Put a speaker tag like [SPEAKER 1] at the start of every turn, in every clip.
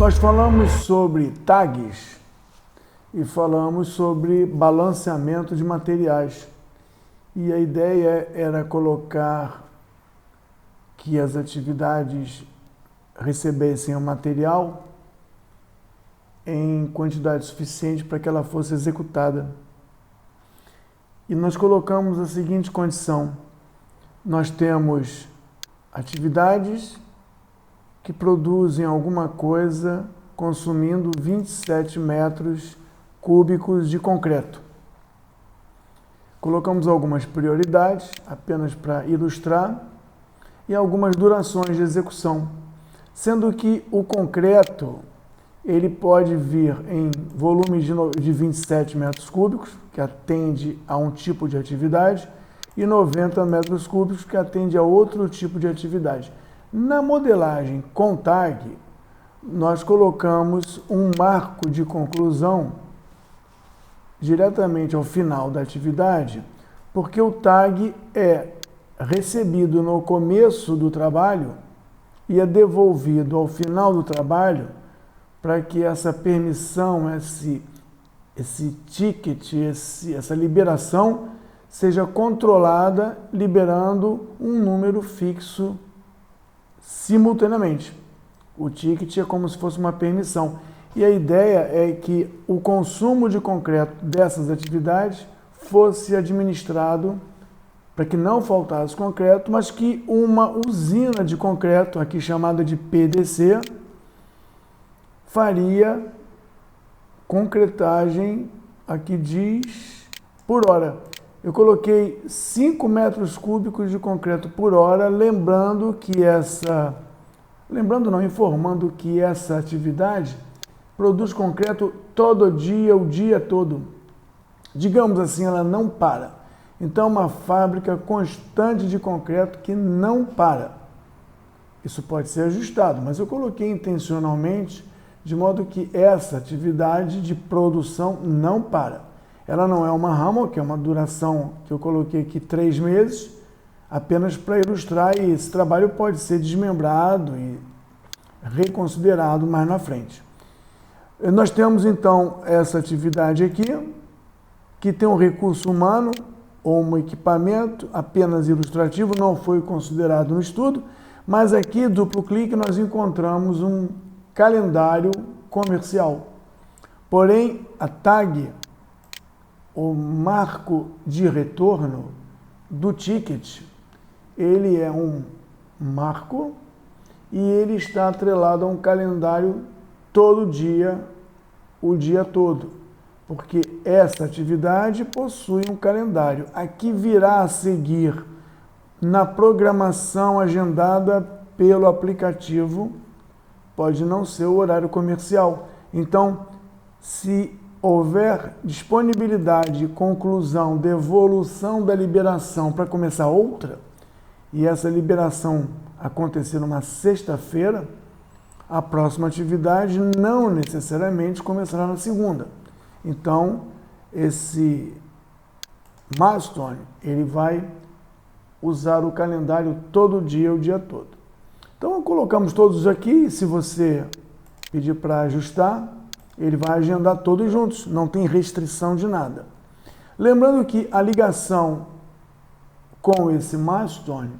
[SPEAKER 1] Nós falamos sobre tags e falamos sobre balanceamento de materiais. E a ideia era colocar que as atividades recebessem o material em quantidade suficiente para que ela fosse executada. E nós colocamos a seguinte condição: nós temos atividades que produzem alguma coisa consumindo 27 metros cúbicos de concreto. Colocamos algumas prioridades, apenas para ilustrar, e algumas durações de execução, sendo que o concreto ele pode vir em volume de 27 metros cúbicos, que atende a um tipo de atividade, e 90 metros cúbicos, que atende a outro tipo de atividade. Na modelagem com tag, nós colocamos um marco de conclusão diretamente ao final da atividade, porque o tag é recebido no começo do trabalho e é devolvido ao final do trabalho para que essa permissão, esse ticket, essa liberação seja controlada, liberando um número fixo simultaneamente. O ticket é como se fosse uma permissão. E a ideia é que o consumo de concreto dessas atividades fosse administrado para que não faltasse concreto, mas que uma usina de concreto, aqui chamada de PDC, faria concretagem, aqui diz, por hora. Eu coloquei 5 metros cúbicos de concreto por hora, informando que essa atividade produz concreto todo dia, o dia todo. Digamos assim, ela não para. Então, é uma fábrica constante de concreto que não para. Isso pode ser ajustado, mas eu coloquei intencionalmente de modo que essa atividade de produção não para. Ela não é uma rama, que é uma duração que eu coloquei aqui 3 meses, apenas para ilustrar, e esse trabalho pode ser desmembrado e reconsiderado mais na frente. Nós temos então essa atividade aqui, que tem um recurso humano ou um equipamento apenas ilustrativo, não foi considerado no estudo, mas aqui, duplo clique, nós encontramos um calendário comercial. Porém, a tag, o marco de retorno do ticket, ele é um marco e ele está atrelado a um calendário todo dia, o dia todo, porque essa atividade possui um calendário. Aqui virá a seguir, na programação agendada pelo aplicativo, pode não ser o horário comercial. Então, se houver disponibilidade, conclusão, devolução da liberação para começar outra, e essa liberação acontecer numa sexta-feira, a próxima atividade não necessariamente começará na segunda. Então, esse milestone, ele vai usar o calendário todo dia, o dia todo. Então, colocamos todos aqui. Se você pedir para ajustar, ele vai agendar todos juntos, não tem restrição de nada. Lembrando que a ligação com esse milestone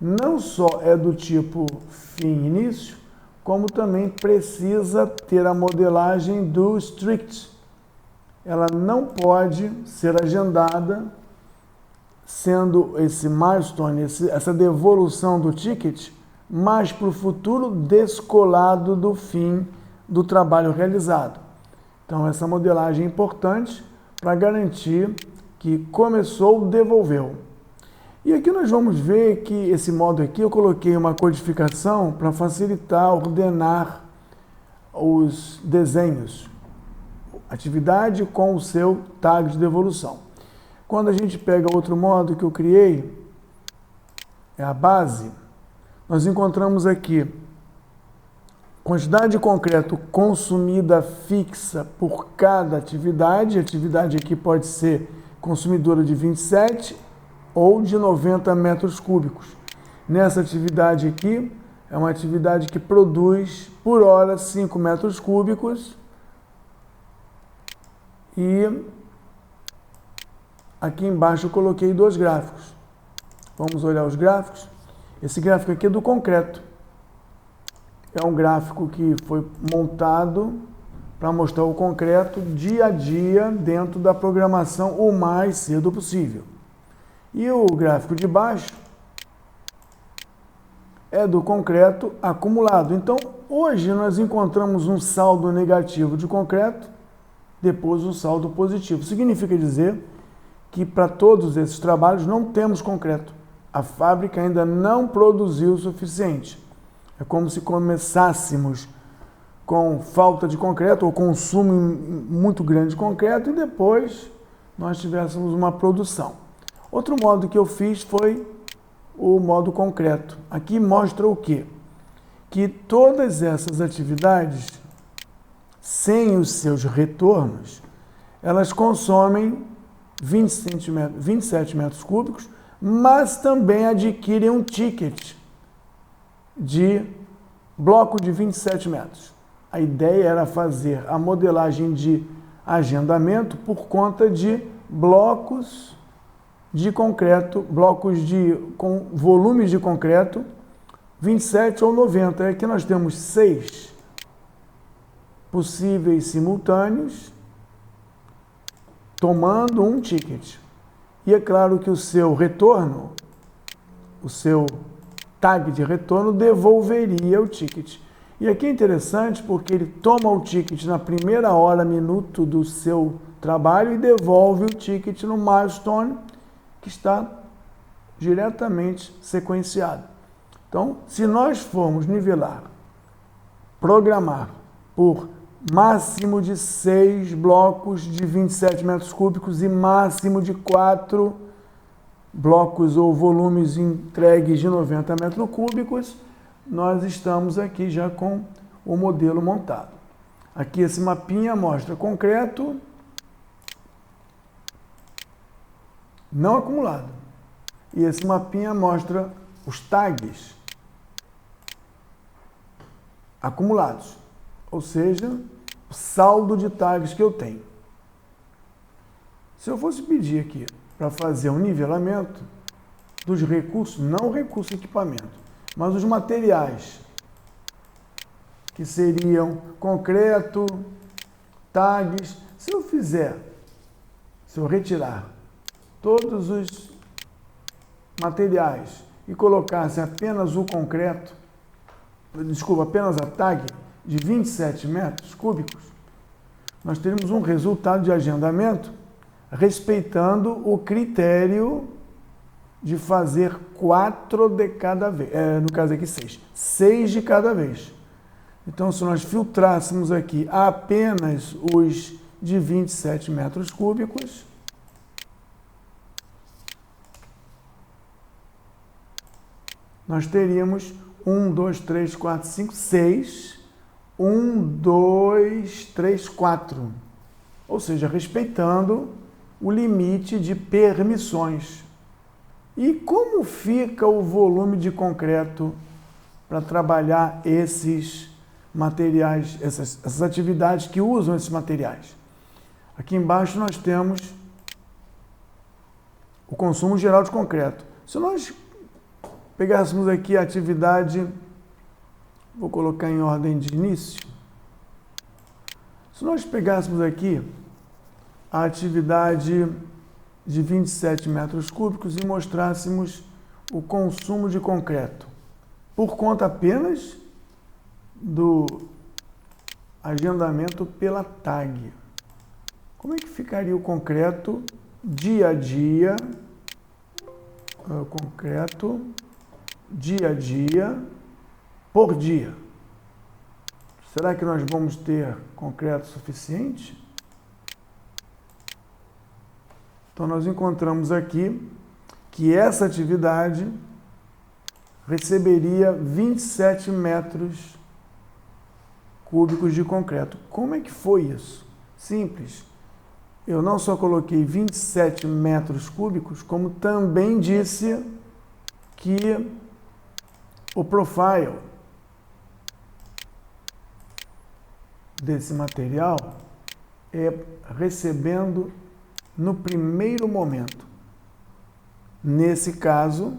[SPEAKER 1] não só é do tipo fim-início, como também precisa ter a modelagem do strict. Ela não pode ser agendada sendo esse milestone, essa devolução do ticket, mais para o futuro descolado do fim do trabalho realizado. Então, essa modelagem é importante para garantir que começou, devolveu. E aqui nós vamos ver que esse modo aqui, eu coloquei uma codificação para facilitar, ordenar os desenhos. Atividade com o seu tag de devolução. Quando a gente pega outro modo que eu criei, é a base, nós encontramos aqui quantidade de concreto consumida fixa por cada atividade. A atividade aqui pode ser consumidora de 27 ou de 90 metros cúbicos. Nessa atividade aqui, É uma atividade que produz por hora 5 metros cúbicos. E aqui embaixo eu coloquei 2 gráficos. Vamos olhar os gráficos. Esse gráfico aqui é do concreto. É um gráfico que foi montado para mostrar o concreto dia a dia dentro da programação o mais cedo possível. E o gráfico de baixo é do concreto acumulado. Então, hoje nós encontramos um saldo negativo de concreto, depois um saldo positivo. Significa dizer que para todos esses trabalhos não temos concreto. A fábrica ainda não produziu o suficiente. É como se começássemos com falta de concreto ou consumo muito grande de concreto e depois nós tivéssemos uma produção. Outro modo que eu fiz foi o modo concreto. Aqui mostra o quê? Que todas essas atividades, sem os seus retornos, elas consomem 27 metros cúbicos, mas também adquirem um ticket de bloco de 27 metros. A ideia era fazer a modelagem de agendamento por conta de blocos de concreto, com volumes de concreto 27 ou 90. Aqui nós temos 6 possíveis simultâneos tomando um ticket. E é claro que o seu retorno, o seu tag de retorno devolveria o ticket. E aqui é interessante porque ele toma o ticket na primeira hora, minuto do seu trabalho e devolve o ticket no milestone que está diretamente sequenciado. Então, se nós formos nivelar, programar por máximo de 6 blocos de 27 metros cúbicos e máximo de 4 blocos ou volumes entregues de 90 metros cúbicos, nós estamos aqui já com o modelo montado. Aqui esse mapinha mostra concreto não acumulado. E esse mapinha mostra os tags acumulados, ou seja, o saldo de tags que eu tenho. Se eu fosse pedir aqui para fazer um nivelamento dos recursos, não o recurso equipamento, mas os materiais, que seriam concreto, tags, se eu retirar todos os materiais e colocasse apenas o concreto, apenas a tag de 27 metros cúbicos, nós teríamos um resultado de agendamento respeitando o critério de fazer 4 de cada vez, no caso aqui 6 de cada vez. Então, se nós filtrássemos aqui apenas os de 27 metros cúbicos, nós teríamos 1, 2, 3, 4, 5, 6, 1, 2, 3, 4. Ou seja, respeitando o limite de permissões. E como fica o volume de concreto para trabalhar esses materiais, essas atividades que usam esses materiais? Aqui embaixo nós temos o consumo geral de concreto. Se nós pegássemos aqui a atividade, vou colocar em ordem de início. Se nós pegássemos aqui a atividade de 27 metros cúbicos e mostrássemos o consumo de concreto por conta apenas do agendamento pela tag. Como é que ficaria o concreto dia a dia? Concreto dia a dia por dia. Será que nós vamos ter concreto suficiente? Então, nós encontramos aqui que essa atividade receberia 27 metros cúbicos de concreto. Como é que foi isso? Simples. Eu não só coloquei 27 metros cúbicos, como também disse que o profile, desse material é recebendo no primeiro momento. Nesse caso,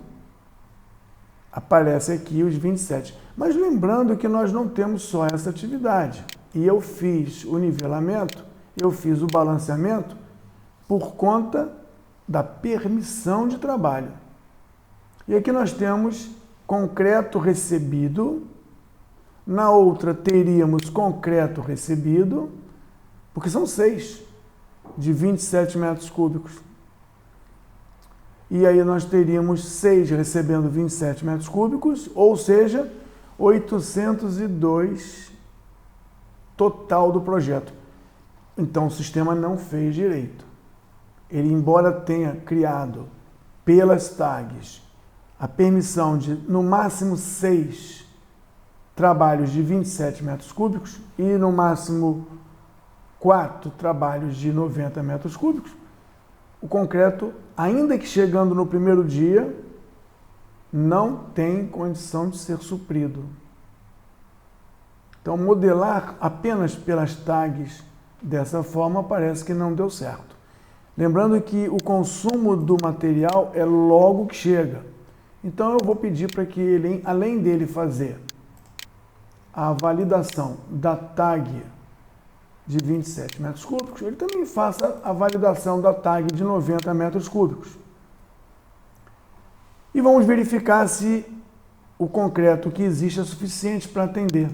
[SPEAKER 1] aparece aqui os 27. Mas lembrando que nós não temos só essa atividade. E eu fiz o nivelamento, eu fiz o balanceamento por conta da permissão de trabalho. E aqui nós temos concreto recebido, na outra teríamos concreto recebido, porque são 6 de 27 metros cúbicos. E aí nós teríamos 6 recebendo 27 metros cúbicos, ou seja, 802 total do projeto. Então o sistema não fez direito. Ele, embora tenha criado pelas tags a permissão de, no máximo, 6 trabalhos de 27 metros cúbicos e, no máximo, 4 trabalhos de 90 metros cúbicos, o concreto, ainda que chegando no primeiro dia, não tem condição de ser suprido. Então, modelar apenas pelas tags dessa forma parece que não deu certo. Lembrando que o consumo do material é logo que chega. Então, eu vou pedir para que ele, além dele fazer a validação da tag de 27 metros cúbicos, ele também faça a validação da tag de 90 metros cúbicos. E vamos verificar se o concreto que existe é suficiente para atender.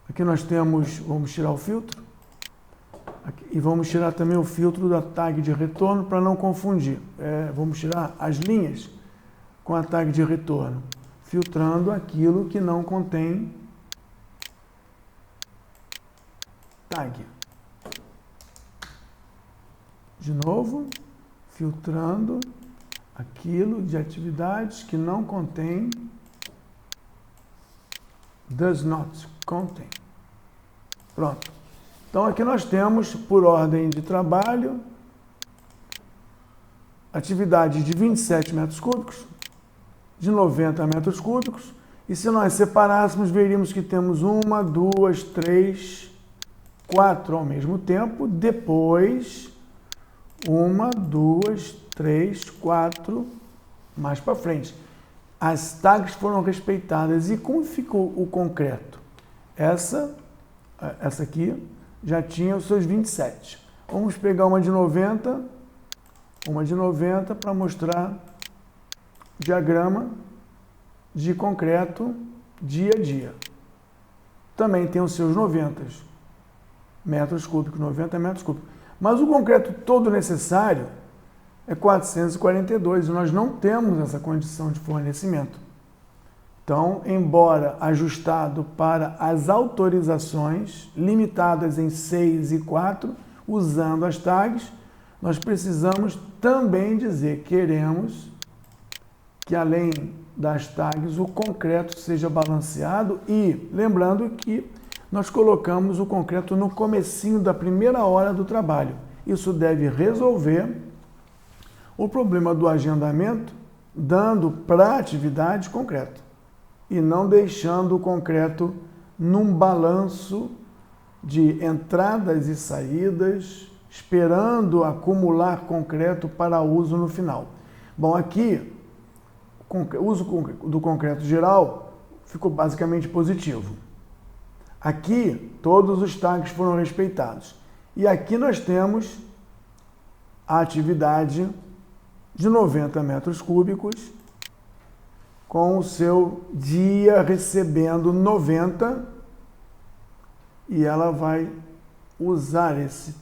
[SPEAKER 1] Aqui nós temos, vamos tirar o filtro, aqui, e vamos tirar também o filtro da tag de retorno para não confundir. Vamos tirar as linhas com a tag de retorno, filtrando aquilo que não contém tag. De novo, filtrando aquilo de atividades que não contém, does not contain. Pronto. Então aqui nós temos, por ordem de trabalho, atividade de 27 metros cúbicos, de 90 metros cúbicos, e se nós separássemos, veríamos que temos 1, 2, 3, 4 ao mesmo tempo, depois 1, 2, 3, 4, mais para frente. As tags foram respeitadas. E como ficou o concreto? Essa aqui já tinha os seus 27. Vamos pegar uma de 90 para mostrar o diagrama de concreto dia a dia. Também tem os seus 90 metros cúbicos, 90 metros cúbicos. Mas o concreto todo necessário é 442 e nós não temos essa condição de fornecimento. Então, embora ajustado para as autorizações, limitadas em 6 e 4, usando as tags, nós precisamos também dizer que queremos que, além das tags, o concreto seja balanceado e, lembrando que nós colocamos o concreto no comecinho da primeira hora do trabalho. Isso deve resolver o problema do agendamento, dando para a atividade concreto e não deixando o concreto num balanço de entradas e saídas, esperando acumular concreto para uso no final. Bom, aqui o uso do concreto geral ficou basicamente positivo. Aqui todos os tags foram respeitados. E aqui nós temos a atividade de 90 metros cúbicos, com o seu dia recebendo 90, e ela vai usar esse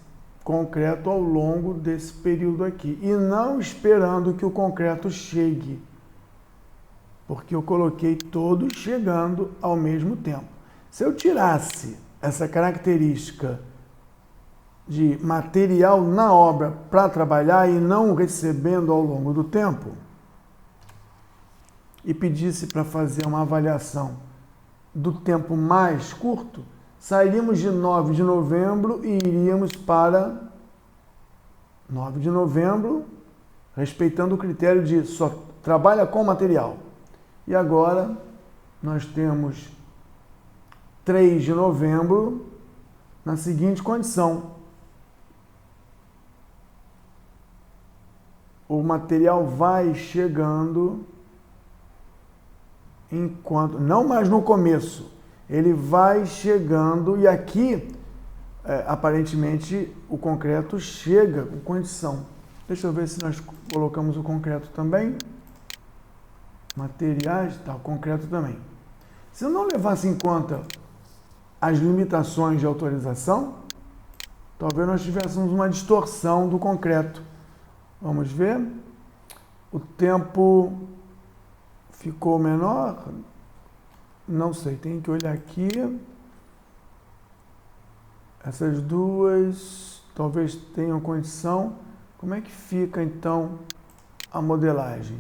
[SPEAKER 1] concreto ao longo desse período aqui, e não esperando que o concreto chegue, porque eu coloquei todos chegando ao mesmo tempo. Se eu tirasse essa característica de material na obra para trabalhar e não recebendo ao longo do tempo, e pedisse para fazer uma avaliação do tempo mais curto, sairíamos de 9 de novembro e iríamos para 9 de novembro, respeitando o critério de só trabalha com material. E agora nós temos 3 de novembro, na seguinte condição: o material vai chegando enquanto, não mais no começo, ele vai chegando e aqui, aparentemente, o concreto chega com condição. Deixa eu ver se nós colocamos o concreto também. Materiais, tá, o concreto também. Se eu não levasse em conta as limitações de autorização, talvez nós tivéssemos uma distorção do concreto. Vamos ver. O tempo ficou menor? Não sei, tem que olhar aqui. Essas duas talvez tenham condição. Como é que fica então a modelagem?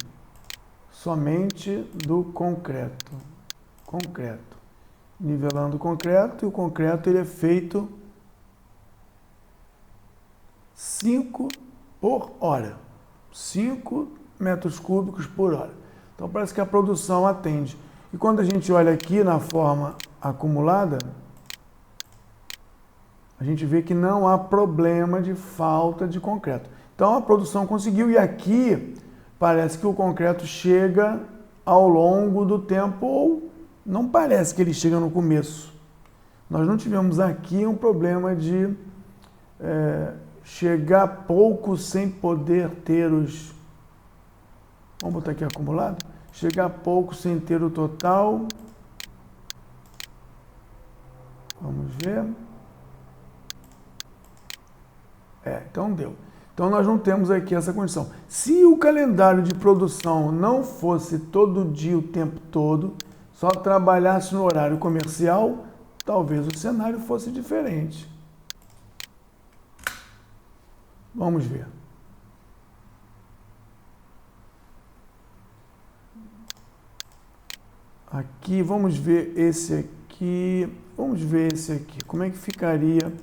[SPEAKER 1] Somente do concreto. Concreto. Nivelando o concreto, e o concreto ele é feito 5 por hora. 5 metros cúbicos por hora. Então parece que a produção atende. E quando a gente olha aqui na forma acumulada, a gente vê que não há problema de falta de concreto. Então a produção conseguiu, e aqui parece que o concreto chega ao longo do tempo, ou não parece que ele chega no começo. Nós não tivemos aqui um problema de chegar pouco sem poder ter os... Vamos botar aqui acumulado? Chegar pouco sem ter o total. Vamos ver. Então deu. Então nós não temos aqui essa condição. Se o calendário de produção não fosse todo dia, o tempo todo, só trabalhasse no horário comercial, talvez o cenário fosse diferente. Vamos ver. Aqui, vamos ver esse aqui. Vamos ver esse aqui. Como é que ficaria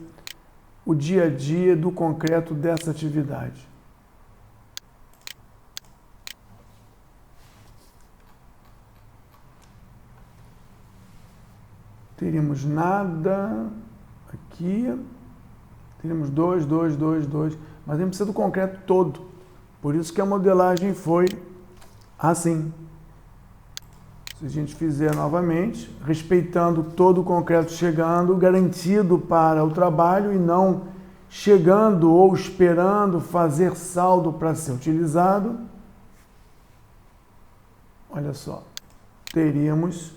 [SPEAKER 1] o dia a dia do concreto dessa atividade? Teríamos nada aqui. Teríamos 2, 2, 2, 2. Mas a gente precisa do concreto todo. Por isso que a modelagem foi assim. Se a gente fizer novamente, respeitando todo o concreto chegando, garantido para o trabalho e não chegando ou esperando fazer saldo para ser utilizado, olha só, teríamos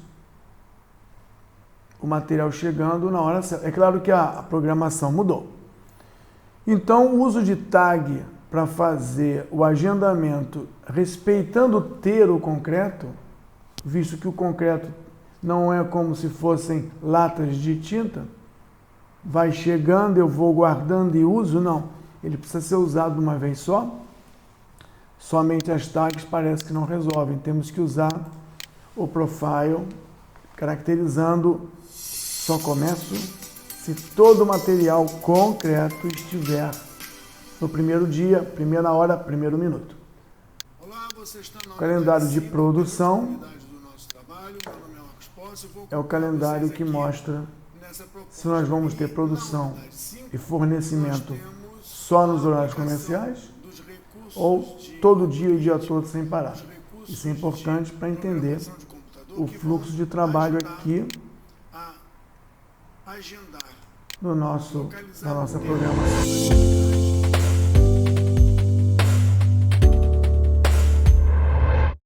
[SPEAKER 1] o material chegando na hora certa. É claro que a programação mudou. Então, o uso de tag para fazer o agendamento respeitando ter o concreto, visto que o concreto não é como se fossem latas de tinta, vai chegando, eu vou guardando e uso, não. Ele precisa ser usado de uma vez só. Somente as tags parece que não resolvem. Temos que usar o profile, caracterizando só começo se todo o material concreto estiver no primeiro dia, primeira hora, primeiro minuto. O calendário de produção é o calendário que mostra se nós vamos ter produção e fornecimento só nos horários comerciais ou todo dia e o dia todo sem parar. Isso é importante para entender o fluxo de trabalho aqui da nossa programação.